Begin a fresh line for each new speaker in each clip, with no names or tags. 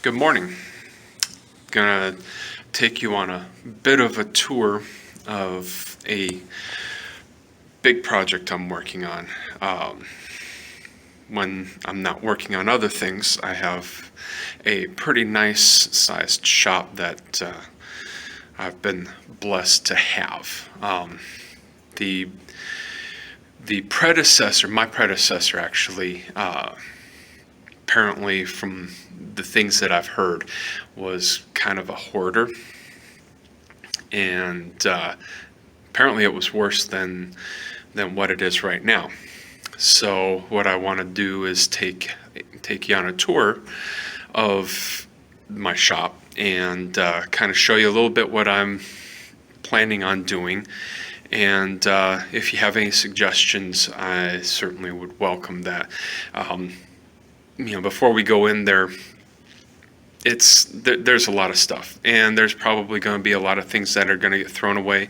Good morning. Gonna take you on a bit of a tour of a big project I'm working on. When I'm not working on other things, I have a pretty nice sized shop that I've been blessed to have. The predecessor, my predecessor actually, apparently from the things that I've heard, was kind of a hoarder, and apparently it was worse than what it is right now. So what I want to do is take you on a tour of my shop and kind of show you a little bit what I'm planning on doing. And if you have any suggestions, I certainly would welcome that. Before we go in there, there's a lot of stuff, and there's probably going to be a lot of things that are going to get thrown away.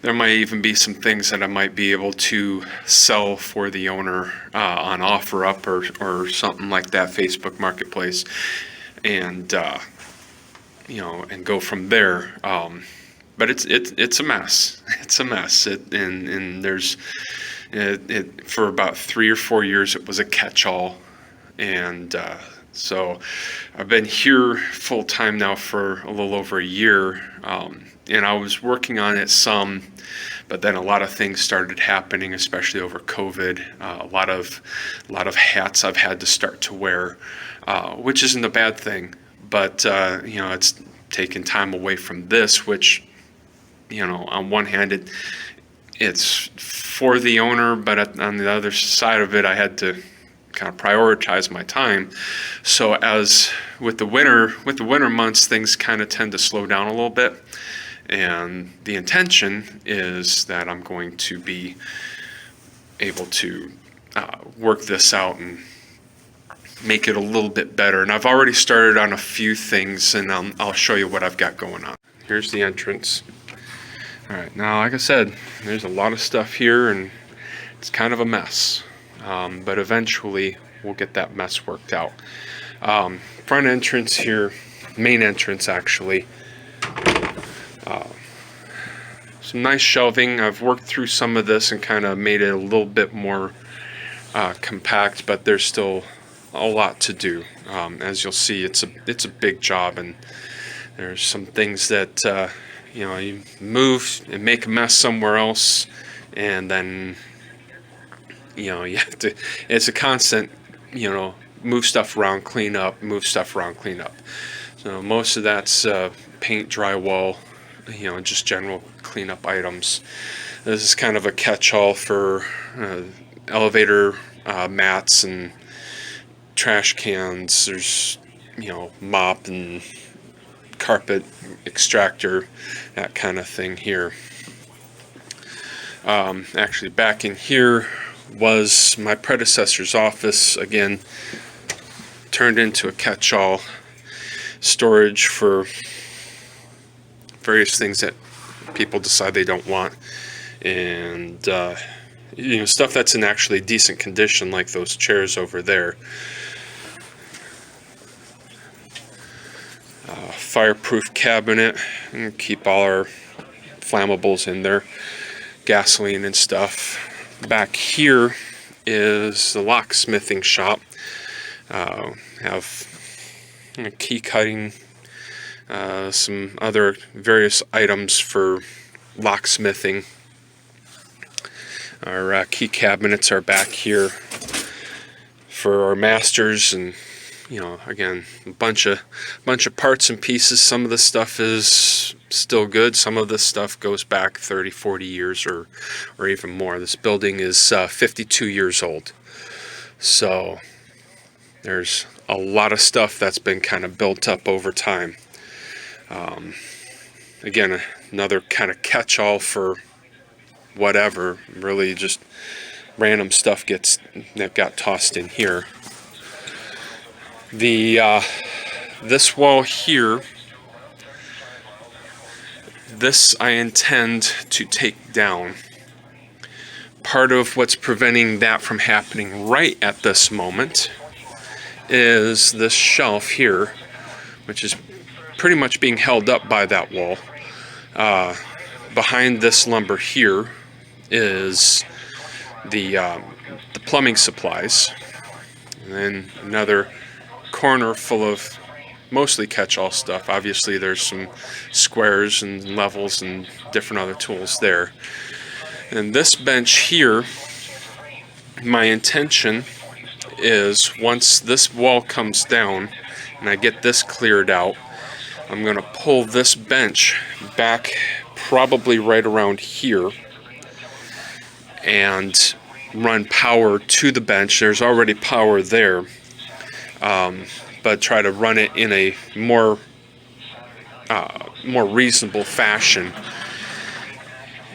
There might even be some things that I might be able to sell for the owner on OfferUp or something like that, Facebook Marketplace, and and go from there. But it's a mess. It's a mess. And there's for about 3 or 4 years it was a catch-all, and so I've been here full time now for a little over a year, and I was working on it some, but then a lot of things started happening, especially over COVID. A lot of hats I've had to start to wear, which isn't a bad thing, but it's taken time away from this, which on one hand it's for the owner, but on the other side of it, I had to kind of prioritize my time. So as with the winter months, things kind of tend to slow down a little bit, and the intention is that I'm going to be able to work this out and make it a little bit better. And I've already started on a few things, and I'll show you what I've got going on. Here's the entrance. All right, now like I said, there's a lot of stuff here, and it's kind of a mess. But eventually we'll get that mess worked out. Front entrance here, main entrance actually. Some nice shelving. I've worked through some of this and kind of made it a little bit more compact, but there's still a lot to do. As you'll see, it's a big job, and there's some things that you move and make a mess somewhere else, and then you have to, it's a constant, move stuff around, clean up, move stuff around, clean up. So most of that's paint, drywall, just general cleanup items. This is kind of a catch-all for elevator mats and trash cans. There's, mop and carpet extractor, that kind of thing here. Actually, back in here was my predecessor's office, again turned into a catch-all storage for various things that people decide they don't want, and stuff that's in actually decent condition, like those chairs over there. Fireproof cabinet, and keep all our flammables in there, gasoline and stuff. Back here is the locksmithing shop. Have key cutting, some other various items for locksmithing. Our key cabinets are back here for our masters, and again, a bunch of parts and pieces. Some of the stuff is still good. Some of this stuff goes back 30, 40 years or even more. This building is 52 years old. So there's a lot of stuff that's been kind of built up over time. Again, another kind of catch-all for whatever. Really just random stuff that got tossed in here. This wall here, this I intend to take down. Part of what's preventing that from happening right at this moment is this shelf here. which is pretty much being held up by that wall. Behind this lumber here is the plumbing supplies, and then another corner full of mostly catch-all stuff. Obviously there's some squares and levels and different other tools there. And this bench here, my intention is once this wall comes down and I get this cleared out, I'm going to pull this bench back probably right around here and run power to the bench. There's already power there, but try to run it in a more reasonable fashion.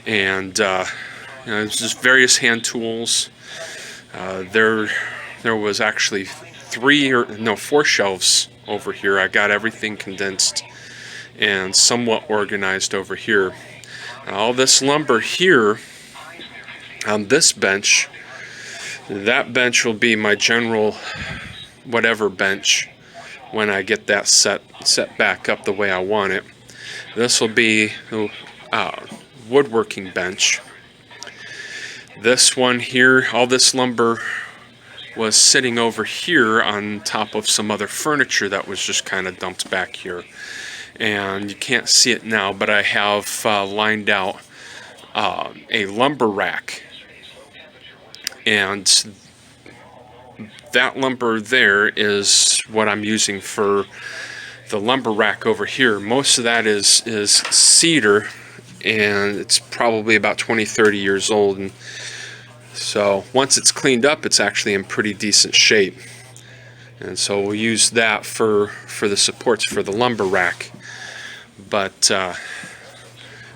And it's just various hand tools. There was actually 4 shelves over here. I got everything condensed and somewhat organized over here. All this lumber here on this bench, that bench will be my general whatever bench when I get that set back up the way I want it. This will be woodworking bench. This one here, all this lumber was sitting over here on top of some other furniture that was just kind of dumped back here. And you can't see it now, but I have lined out a lumber rack. And that lumber there is what I'm using for the lumber rack over here. Most of that is cedar, and it's probably about 20-30 years old. And so once it's cleaned up, it's actually in pretty decent shape. And so we'll use that for the supports for the lumber rack. But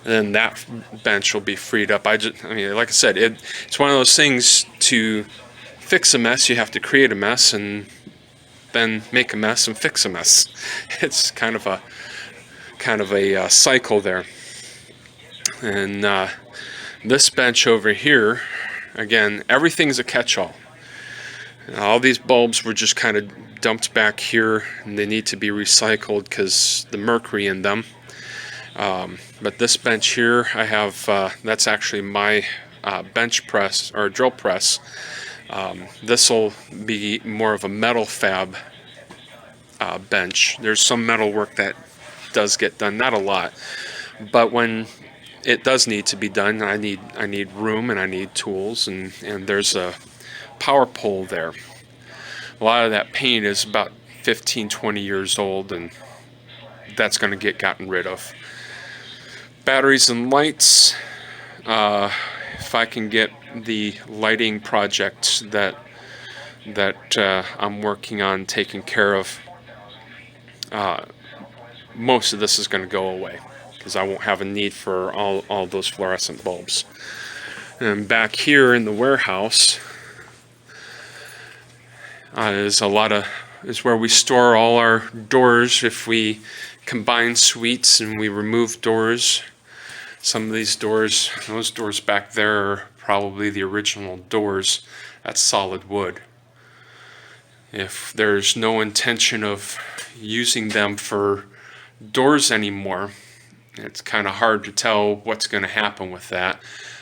then that bench will be freed up. I mean, like I said, it's one of those things. To fix a mess, you have to create a mess and then make a mess and fix a mess. It's kind of a cycle there. And this bench over here, again, everything's a catch-all. All these bulbs were just kind of dumped back here, and they need to be recycled because the mercury in them. But this bench here, I have, that's actually my bench press or drill press. This will be more of a metal fab bench. There's some metal work that does get done, not a lot, but when it does need to be done, I need room and I need tools, and there's a power pole there. A lot of that paint is about 15-20 years old, and that's going to get gotten rid of. Batteries and lights. If I can get the lighting project that I'm working on taken care of, most of this is going to go away because I won't have a need for all those fluorescent bulbs. And back here in the warehouse is where we store all our doors. If we combine suites and we remove doors, some of these doors, those doors back there are probably the original doors. That's solid wood. If there's no intention of using them for doors anymore, it's kind of hard to tell what's going to happen with that.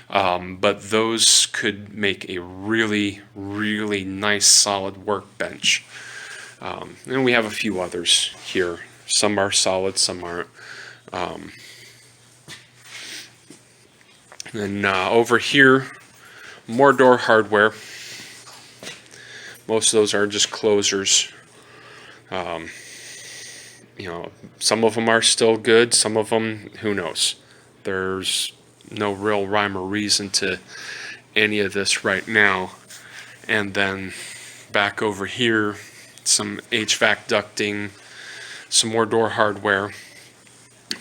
But those could make a really, really nice solid workbench. And we have a few others here. Some are solid, some aren't. And over here, more door hardware. Most of those are just closers. Some of them are still good, some of them, who knows. There's no real rhyme or reason to any of this right now. And then back over here, some HVAC ducting, some more door hardware.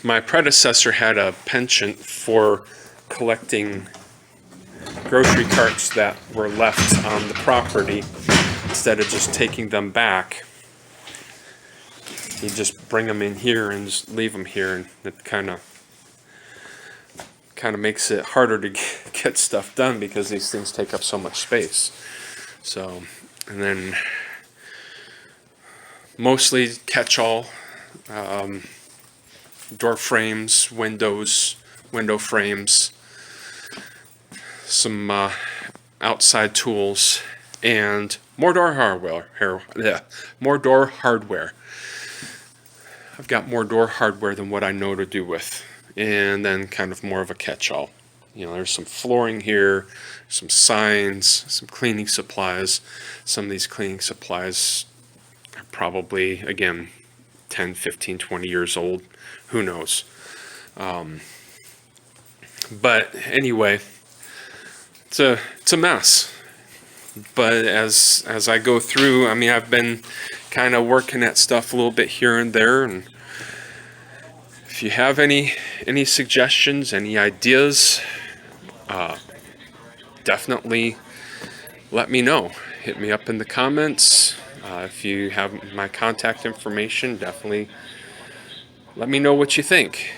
My predecessor had a penchant for collecting grocery carts that were left on the property. Instead of just taking them back, you just bring them in here and just leave them here, and it kind of makes it harder to get stuff done because these things take up so much space. So, and then mostly catch-all. door frames, window frames, some outside tools, and more door hardware. More door hardware. I've got more door hardware than what I know to do with, and then kind of more of a catch-all. There's some flooring here, some signs, some cleaning supplies. Some of these cleaning supplies are probably, again, 10, 15, 20 years old. Who knows? But anyway, it's a mess. But as I go through, I've been kind of working at stuff a little bit here and there, and if you have any suggestions, any ideas, definitely let me know. Hit me up in the comments. If you have my contact information, definitely let me know what you think.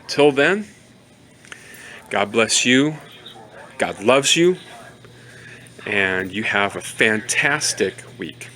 Till then, God bless you. God loves you. And you have a fantastic week.